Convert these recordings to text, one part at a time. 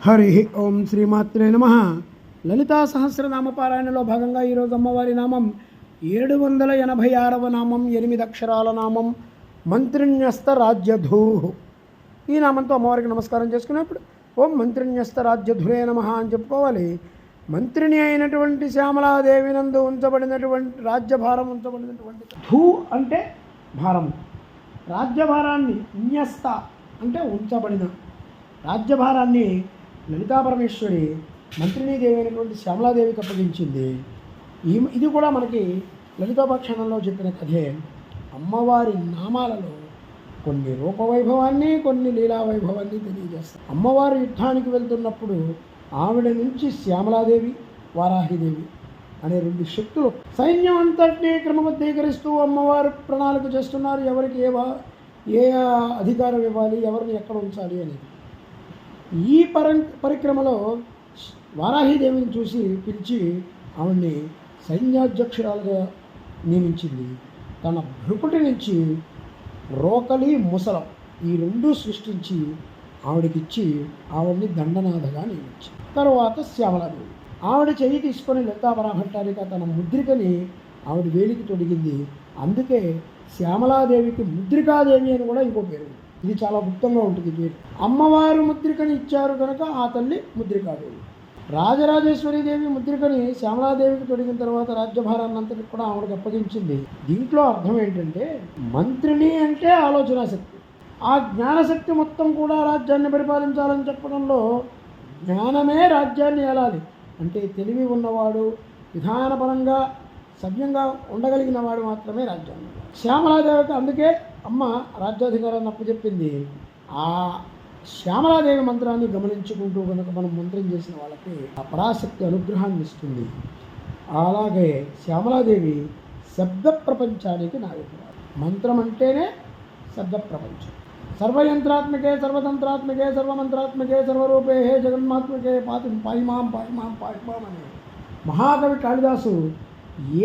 హరి ఓం శ్రీమాత్రే నమః. లలితా సహస్రనామ పారాయణలో భాగంగా ఈరోజు అమ్మవారి నామం 786వ నామం, 8 అక్షరాల నామం మంత్రిణ్యస్త రాజ్యధూ. ఈ నామంతో అమ్మవారికి నమస్కారం చేసుకున్నప్పుడు ఓం మంత్రిణ్యస్త రాజ్యధురే నమః అని చెప్పుకోవాలి. మంత్రిని అయినటువంటి శ్యామలాదేవి నందు ఉంచబడినటువంటి రాజ్యభారం ఉంచబడినటువంటి ధూ అంటే భారము, రాజ్యభారాన్ని న్యస్త అంటే ఉంచబడిన రాజ్యభారాన్ని లలితా పరమేశ్వరి మంత్రినీ దేవి అయినటువంటి శ్యామలాదేవికి అప్పగించింది. ఇది కూడా మనకి లలితోపాఖ్యానంలో చెప్పిన కథే. అమ్మవారి నామాలలో కొన్ని రూపవైభవాన్ని, కొన్ని లీలావైభవాన్ని తెలియజేస్తాయి. అమ్మవారు యుద్ధానికి వెళ్తున్నప్పుడు ఆవిడ నుంచి శ్యామలాదేవి, వారాహిదేవి అనే 2 శక్తులు సైన్యం అంతటినీ క్రమబద్ధీకరిస్తూ అమ్మవారు ప్రణాళిక చేస్తున్నారు. ఎవరికి ఏ అధికారం ఇవ్వాలి, ఎవరిని ఎక్కడ ఉంచాలి అనేది. ఈ పరిక్రమలో వారాహిదేవిని చూసి పిలిచి ఆవిడ్ని సైన్యాధ్యక్షురాలుగా నియమించింది. తన భృకుటి నుంచి రోకలి, ముసలం ఈ 2 సృష్టించి ఆవిడకిచ్చి ఆవిడ్ని దండనాథగా నియమించింది. తరువాత శ్యామలాదేవి ఆవిడ చెయ్యి తీసుకొని లలితాపరాభట్టారిక తన ముద్రికని ఆవిడ వేలికి తొడిగింది. అందుకే శ్యామలాదేవికి ముద్రికాదేవి అని కూడా ఇంకో పేరు. ఇది చాలా గుప్తంగా ఉంటుంది పేరు. అమ్మవారు ముద్రికని ఇచ్చారు కనుక ఆ తల్లి ముద్రికాదేవి. రాజరాజేశ్వరీదేవి ముద్రికని శ్యామలాదేవికి తొడిగిన తర్వాత రాజ్యభారాన్ని అంతటి కూడా ఆవిడకి అప్పగించింది. దీంట్లో అర్థం ఏంటంటే, మంత్రిని అంటే ఆలోచనా శక్తి, ఆ జ్ఞానశక్తి మొత్తం కూడా రాజ్యాన్ని పరిపాలించాలని చెప్పడంలో జ్ఞానమే రాజ్యాన్ని ఏలాలి అంటే తెలివి ఉన్నవాడు, విధానపరంగా సవ్యంగా ఉండగలిగిన వాడు మాత్రమే రాజ్యాన్ని. శ్యామలాదేవికి అందుకే అమ్మ రాజ్యాధికారాన్ని అప్పచెప్పింది. ఆ శ్యామలాదేవి మంత్రాన్ని గమనించుకుంటూ కనుక మనం మంత్రం చేసిన వాళ్ళకి ఆ పరాశక్తి అనుగ్రహాన్ని ఇస్తుంది. అలాగే శ్యామలాదేవి శబ్ద ప్రపంచానికి నాయకురాలు. మంత్రం అంటేనే శబ్ద ప్రపంచం. సర్వయంత్రాత్మకే, సర్వతంత్రాత్మకే, సర్వమంత్రాత్మకే, సర్వరూపే హే జగన్మాత్మకే పాయిమాం పాయిమాం పాయిమాం అనే మహాకవి కాళిదాసు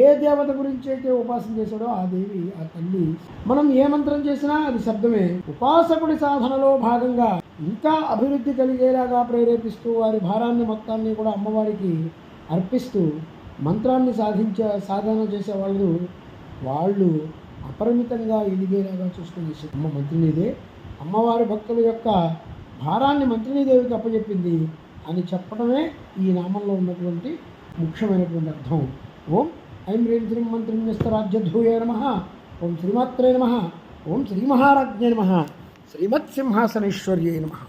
ఏ దేవత గురించి అయితే ఉపాసన చేశాడో ఆ దేవి, ఆ తల్లి. మనం ఏ మంత్రం చేసినా అది శబ్దమే. ఉపాసకుడి సాధనలో భాగంగా ఇంకా అభివృద్ధి కలిగేలాగా ప్రేరేపిస్తూ వారి భారాన్ని మొత్తాన్ని కూడా అమ్మవారికి అర్పిస్తూ మంత్రాన్ని సాధన చేసే వాళ్ళు అపరిమితంగా ఎదిగేలాగా చూసుకునే అమ్మ మంత్రినీదే. అమ్మవారి భక్తుల యొక్క భారాన్ని మంత్రినీదేవికి అప్పచెప్పింది అని చెప్పడమే ఈ నామంలో ఉన్నటువంటి ముఖ్యమైనటువంటి అర్థం. ఓం ఐం హ్రీం శ్రీం మంత్రిణ్యస్త రాజ్యధూయే నమః. ఓం శ్రీమాత్రే నమః. ఓం శ్రీమహారాజ్ఞే నమః. శ్రీమత్సింహాసనేశ్వర్యే నమః.